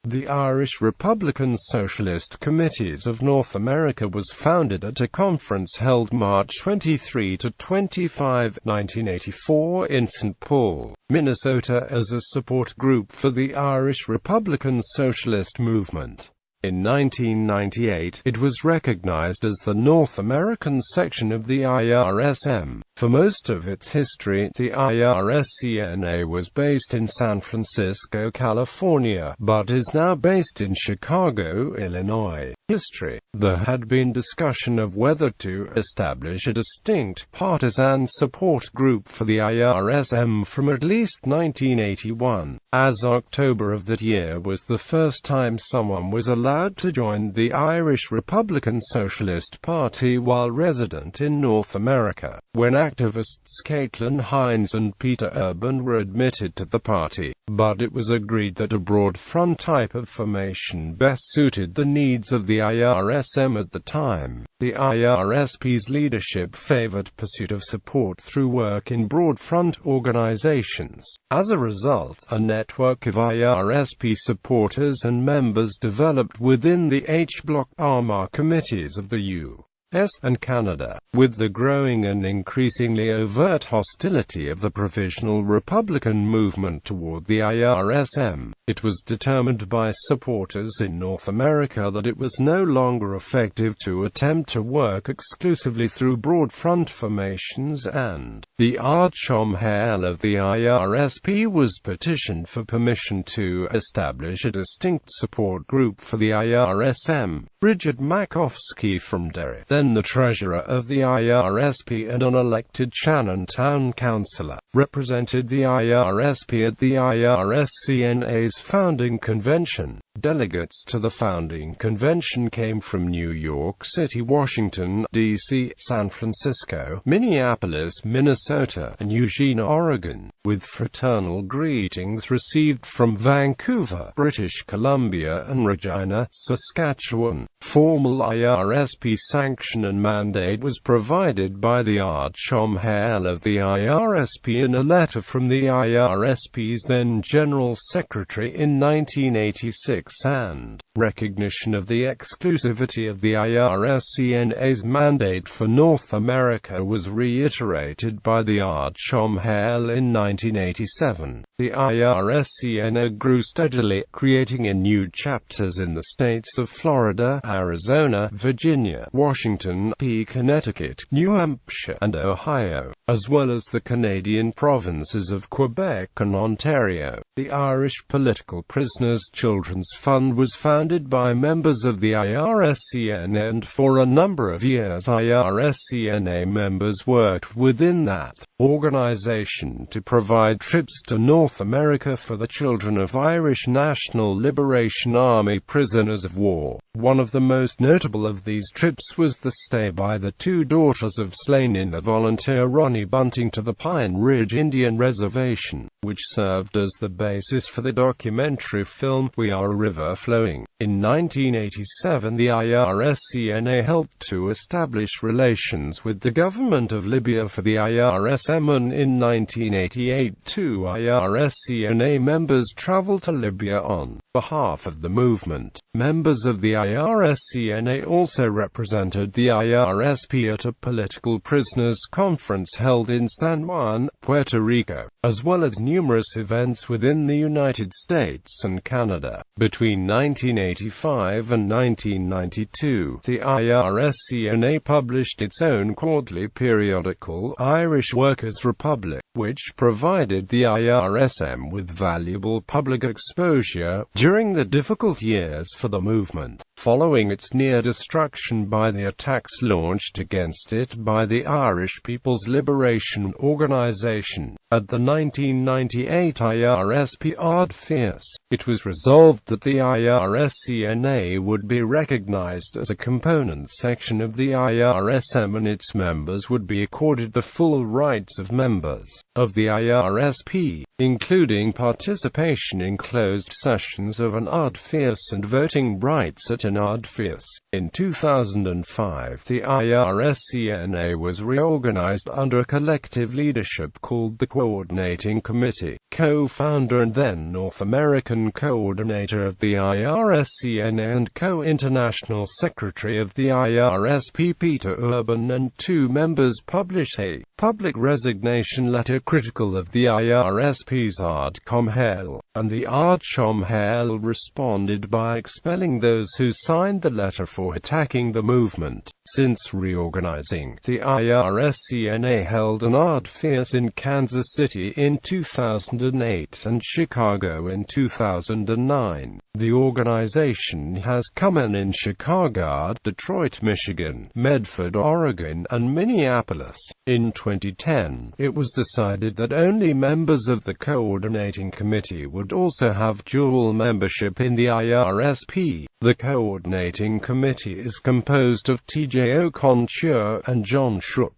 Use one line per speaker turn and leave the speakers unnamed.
The Irish Republican Socialist Committees of North America was founded at a conference held March 23 to 25, 1984 in St. Paul, Minnesota as a support group for the Irish Republican Socialist movement. In 1998, it was recognized as the North American section of the IRSM. For most of its history, the IRSCNA was based in San Francisco, California, but is now based in Chicago, Illinois. History. There had been discussion of whether to establish a distinct, partisan support group for the IRSM from at least 1981, as October of that year was the first time someone was allowed to join the Irish Republican Socialist Party while resident in North America, when activists Caitlin Hines and Peter Urban were admitted to the party, but it was agreed that a broad front type of formation best suited the needs of the IRSM at the time. The IRSP's leadership favored pursuit of support through work in broad front organizations. As a result, a network of IRSP supporters and members developed within the H-Block ARMA committees of the U.S. and Canada. With the growing and increasingly overt hostility of the Provisional Republican movement toward the IRSM, it was determined by supporters in North America that it was no longer effective to attempt to work exclusively through broad front formations, and the Archomhail of the IRSP was petitioned for permission to establish a distinct support group for the IRSM. Bridget Makowski from Derry, then the treasurer of the IRSP and unelected Shannon town councillor, represented the IRSP at the IRSCNA's founding convention. Delegates to the founding convention came from New York City, Washington, D.C., San Francisco, Minneapolis, Minnesota, and Eugene, Oregon, with fraternal greetings received from Vancouver, British Columbia, and Regina, Saskatchewan. Formal IRSP sanction and mandate was provided by the Archomhail of the IRSP in a letter from the IRSP's then General Secretary in 1986, and recognition of the exclusivity of the IRSCNA's mandate for North America was reiterated by the Archomhail in 1987. The IRSCNA grew steadily, creating in new chapters in the states of Florida, Arizona, Virginia, Washington, Connecticut, New Hampshire, and Ohio, as well as the Canadian provinces of Quebec and Ontario. The Irish Political Prisoners Children's Fund was founded by members of the IRSCNA, and for a number of years IRSCNA members worked within that organization to provide trips to North America for the children of Irish National Liberation Army prisoners of war. One of the most notable of these trips was the stay by the two daughters of slain in the volunteer Ronnie Bunting to the Pine Ridge Indian Reservation, which served as the basis for the documentary film We Are a River Flowing. In 1987, the IRSCNA helped to establish relations with the government of Libya for the IRSM, and in 1988 two IRSCNA members traveled to Libya on behalf of the movement. Members of the IRSCNA also represented the IRSP at a political prisoners conference held in San Juan, Puerto Rico, as well as numerous events within the United States and Canada. Between 1985 and 1992, the IRSCNA published its own quarterly periodical, Irish Workers' Republic, which provided the IRSM with valuable public exposure during the difficult years for the movement. Following its near destruction by the attacks launched against it by the Irish People's Liberation Organization, at the 1998 IRSP Ard Fierce, it was resolved that the IRSCNA would be recognized as a component section of the IRSM, and its members would be accorded the full rights of members of the IRSP, including participation in closed sessions of an Ard Fierce and voting rights at an Ard Fierce. In 2005, the IRSCNA was reorganized under a collective leadership called the Coordinating Committee. co-founder and then North American coordinator of the IRSCNA and co-international secretary of the IRSP Peter Urban, and 2 members published a public resignation letter critical of the IRSP's Ardcomhel, and the Ardcomhel responded by expelling those who signed the letter for attacking the movement. Since reorganizing, the IRSCNA held an Ard Fierce in Kansas City in 2008 and Chicago in 2009. The organization has come in Chicago, Detroit, Michigan, Medford, Oregon, and Minneapolis. In 2010, it was decided that only members of the coordinating committee would also have dual membership in the IRSP. The coordinating committee is composed of T.J. Okonchur and John Shook.